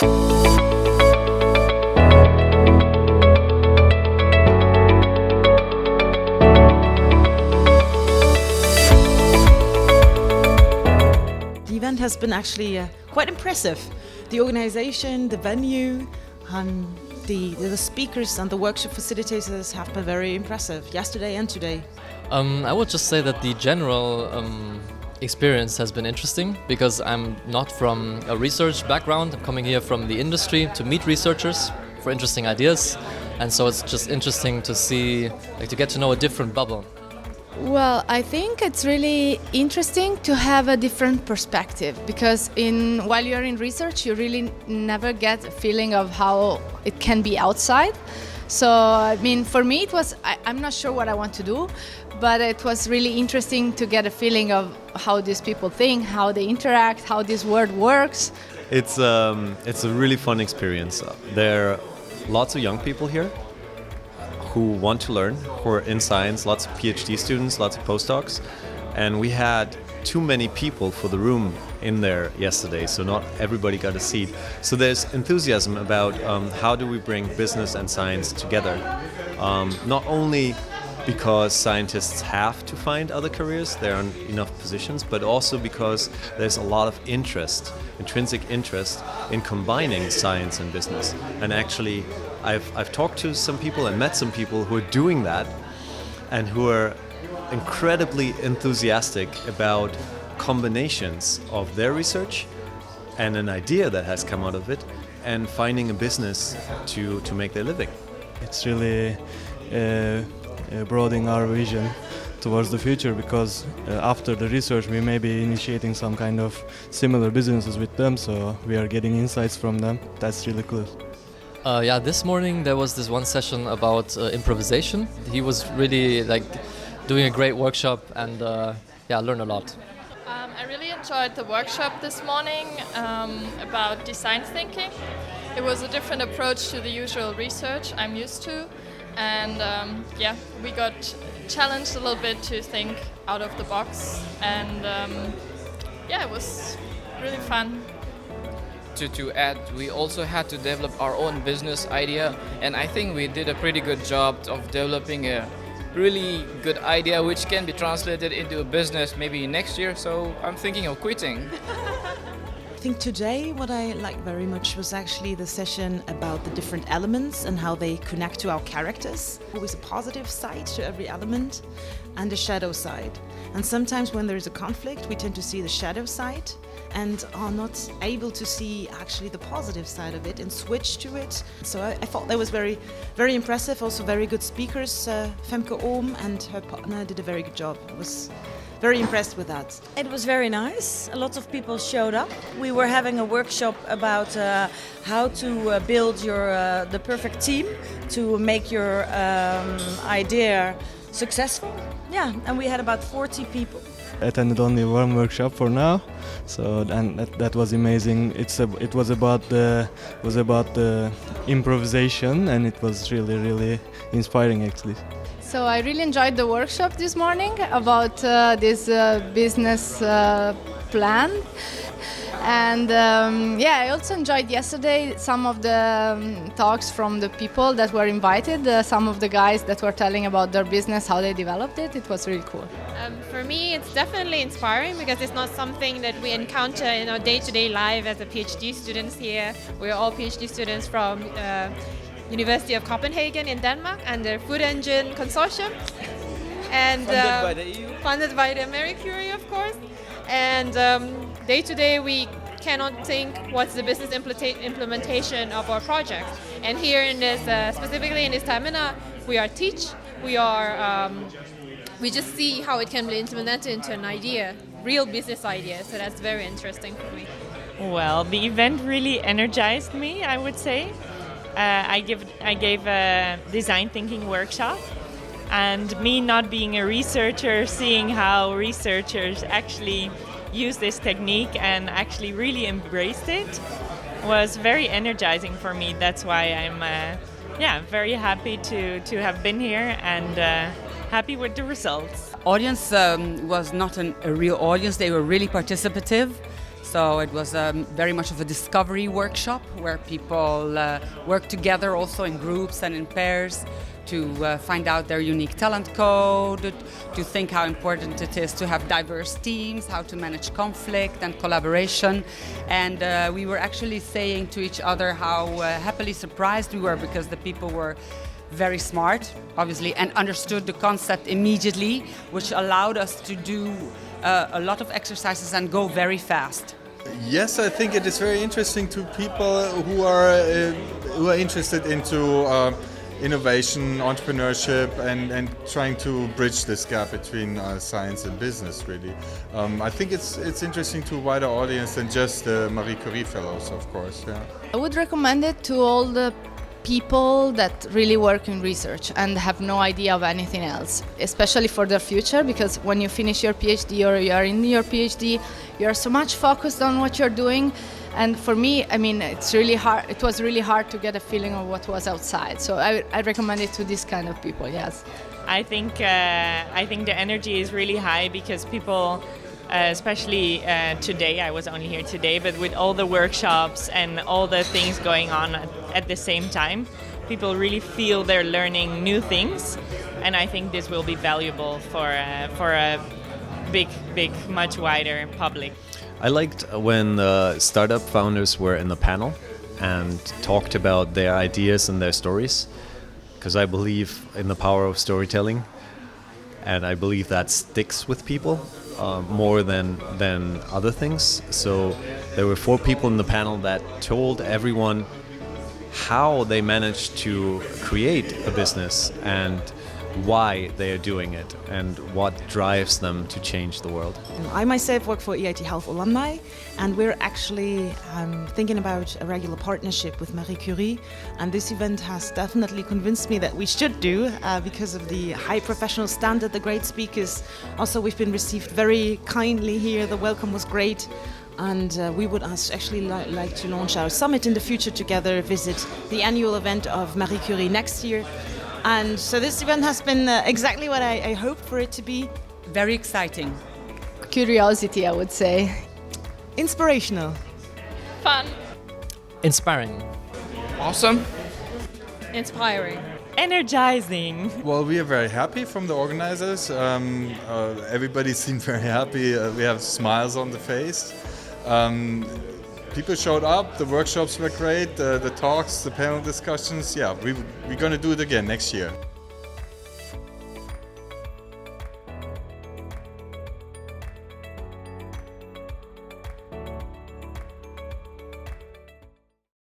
The event has been actually quite impressive. The organization, the venue, the speakers and the workshop facilitators have been very impressive yesterday and today. I would just say that the general experience has been interesting because I'm not from a research background. I'm coming here from the industry to meet researchers for interesting ideas, and so it's just interesting to see, to get to know a different bubble. Well, I think it's really interesting to have a different perspective because while you're in research, you really never get a feeling of how it can be outside. So, I mean, for me, I'm not sure what I want to do, but it was really interesting to get a feeling of how these people think, how they interact, how this world works. It's a really fun experience. There are lots of young people here who want to learn, who are in science, lots of PhD students, lots of postdocs, and we had too many people for the room in there yesterday, so not everybody got a seat. So there's enthusiasm about how do we bring business and science together, not only because scientists have to find other careers, there aren't enough positions, but also because there's a lot of interest, intrinsic interest in combining science and business. And actually, I've talked to some people and met some people who are doing that and who are incredibly enthusiastic about combinations of their research and an idea that has come out of it and finding a business to make their living. It's really broadening our vision towards the future because after the research we may be initiating some kind of similar businesses with them, so we are getting insights from them. That's really cool. This morning there was this one session about improvisation. He was really doing a great workshop and learned a lot. I really enjoyed the workshop this morning about design thinking. It was a different approach to the usual research I'm used to, and we got challenged a little bit to think out of the box, and it was really fun. To add, we also had to develop our own business idea, and I think we did a pretty good job of developing a really good idea which can be translated into a business maybe next year, so I'm thinking of quitting. I think today what I liked very much was actually the session about the different elements and how they connect to our characters. Always a positive side to every element and a shadow side. And sometimes when there is a conflict, we tend to see the shadow side and are not able to see actually the positive side of it and switch to it. So I thought that was very, very impressive. Also very good speakers. Femke Ohm and her partner did a very good job. I was very impressed with that. It was very nice. A lot of people showed up. We were having a workshop about how to build the perfect team to make your idea successful. Yeah, and we had about 40 people. Attended only one workshop for now, so that was amazing. It was about the improvisation, and it was really inspiring actually. So I really enjoyed the workshop this morning about this business plan. And I also enjoyed yesterday some of the talks from the people that were invited, some of the guys that were telling about their business, how they developed it. It was really cool. For me, it's definitely inspiring because it's not something that we encounter in our day-to-day life as a PhD students here. We're all PhD students from University of Copenhagen in Denmark and the Food Engine Consortium. And funded by the EU. Funded by the Marie Curie, of course. And day to day we cannot think what's the business implementation of our project. And here in this, specifically in this seminar, we just see how it can be implemented into an idea, real business idea. So that's very interesting for me. Well, the event really energized me, I would say. I gave a design thinking workshop. And me not being a researcher, seeing how researchers actually use this technique and actually really embraced it was very energizing for me. That's why I'm very happy to have been here and happy with the results. Audience was not a real audience. They were really participative. So it was very much of a discovery workshop where people work together also in groups and in pairs to find out their unique talent code, to think how important it is to have diverse teams, how to manage conflict and collaboration. And we were actually saying to each other how happily surprised we were because the people were very smart, obviously, and understood the concept immediately, which allowed us to do a lot of exercises and go very fast. Yes, I think it is very interesting to people who are interested into innovation, entrepreneurship, and trying to bridge this gap between science and business. Really, I think it's interesting to a wider audience than just the Marie Curie Fellows, of course. Yeah. I would recommend it to all the people that really work in research and have no idea of anything else, especially for their future, because when you finish your PhD or you are in your PhD, you're so much focused on what you're doing. And for me, I mean, it's really hard. It was really hard to get a feeling of what was outside. So I recommend it to this kind of people. Yes. I think the energy is really high because people, especially today, I was only here today, but with all the workshops and all the things going on at the same time, people really feel they're learning new things, and I think this will be valuable for a big, much wider public. I liked when the startup founders were in the panel and talked about their ideas and their stories, because I believe in the power of storytelling, and I believe that sticks with people more than other things. So there were 4 people in the panel that told everyone how they managed to create a business and why they are doing it and what drives them to change the world. I myself work for EIT Health Alumni, and we're actually thinking about a regular partnership with Marie Curie, and this event has definitely convinced me that we should do because of the high professional standard, the great speakers. Also, we've been received very kindly here, the welcome was great, and we would actually like to launch our summit in the future together, visit the annual event of Marie Curie next year. And so this event has been exactly what I hoped for it to be. Very exciting. Curiosity, I would say. Inspirational. Fun. Inspiring. Awesome. Inspiring. Energizing. Well, we are very happy from the organizers. Everybody seemed very happy. We have smiles on the face. People showed up, the workshops were great, the talks, the panel discussions. Yeah, we're going to do it again next year.